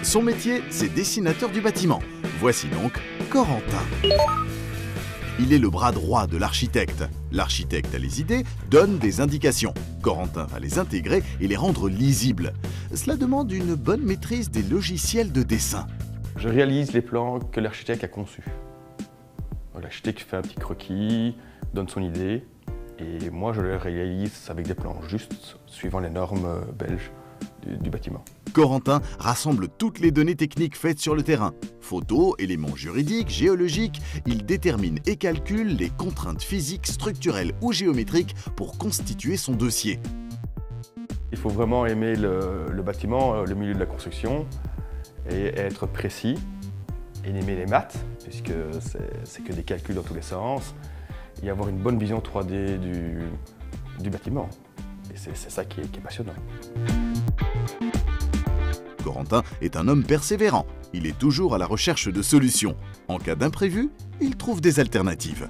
Son métier, c'est dessinateur du bâtiment. Voici donc Corentin. Il est le bras droit de l'architecte. L'architecte a les idées, donne des indications. Corentin va les intégrer et les rendre lisibles. Cela demande une bonne maîtrise des logiciels de dessin. Je réalise les plans que l'architecte a conçus. L'architecte fait un petit croquis, donne son idée, et moi je le réalise avec des plans justes, suivant les normes belges du bâtiment. Corentin rassemble toutes les données techniques faites sur le terrain. Photos, éléments juridiques, géologiques, il détermine et calcule les contraintes physiques, structurelles ou géométriques pour constituer son dossier. Il faut vraiment aimer le bâtiment, le milieu de la construction, et être précis, et aimer les maths, puisque c'est que des calculs dans tous les sens, et avoir une bonne vision 3D du bâtiment. Et c'est ça qui est passionnant. Corentin est un homme persévérant. Il est toujours à la recherche de solutions. En cas d'imprévu, il trouve des alternatives.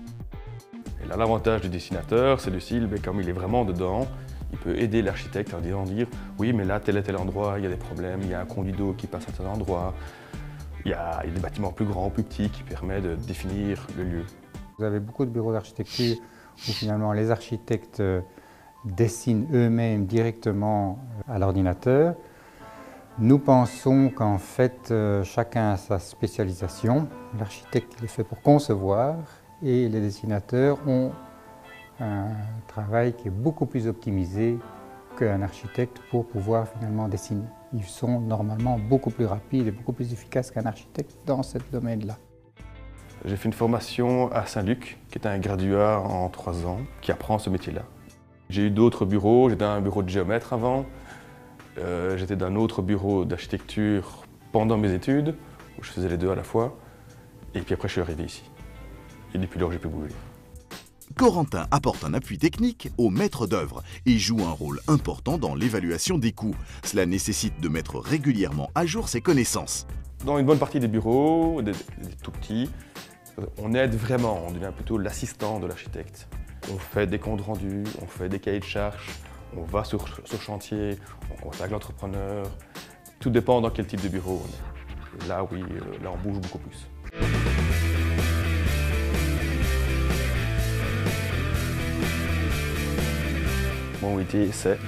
Et là, l'avantage du dessinateur, c'est du style, comme il est vraiment dedans, il peut aider l'architecte en dire oui, mais là, tel et tel endroit, il y a des problèmes, il y a un conduit d'eau qui passe à tel endroit, il y a des bâtiments plus grands, plus petits qui permettent de définir le lieu. Vous avez beaucoup de bureaux d'architecture où finalement les architectes dessinent eux-mêmes directement à l'ordinateur. Nous pensons qu'en fait, chacun a sa spécialisation. L'architecte, il est fait pour concevoir et les dessinateurs ont un travail qui est beaucoup plus optimisé qu'un architecte pour pouvoir finalement dessiner. Ils sont normalement beaucoup plus rapides et beaucoup plus efficaces qu'un architecte dans ce domaine-là. J'ai fait une formation à Saint-Luc, qui est un graduat en 3 ans, qui apprend ce métier-là. J'ai eu d'autres bureaux, j'étais dans un bureau de géomètre avant, j'étais dans un autre bureau d'architecture pendant mes études, où je faisais les deux à la fois, et puis après je suis arrivé ici. Et depuis lors, j'ai pu bouger. Corentin apporte un appui technique au maître d'œuvre et joue un rôle important dans l'évaluation des coûts. Cela nécessite de mettre régulièrement à jour ses connaissances. Dans une bonne partie des bureaux, des tout petits, on aide vraiment, on devient plutôt l'assistant de l'architecte. On fait des comptes rendus, on fait des cahiers de charges, on va sur chantier, on contacte l'entrepreneur. Tout dépend dans quel type de bureau on est. Et là, oui, là on bouge beaucoup plus. Mon métier, c'est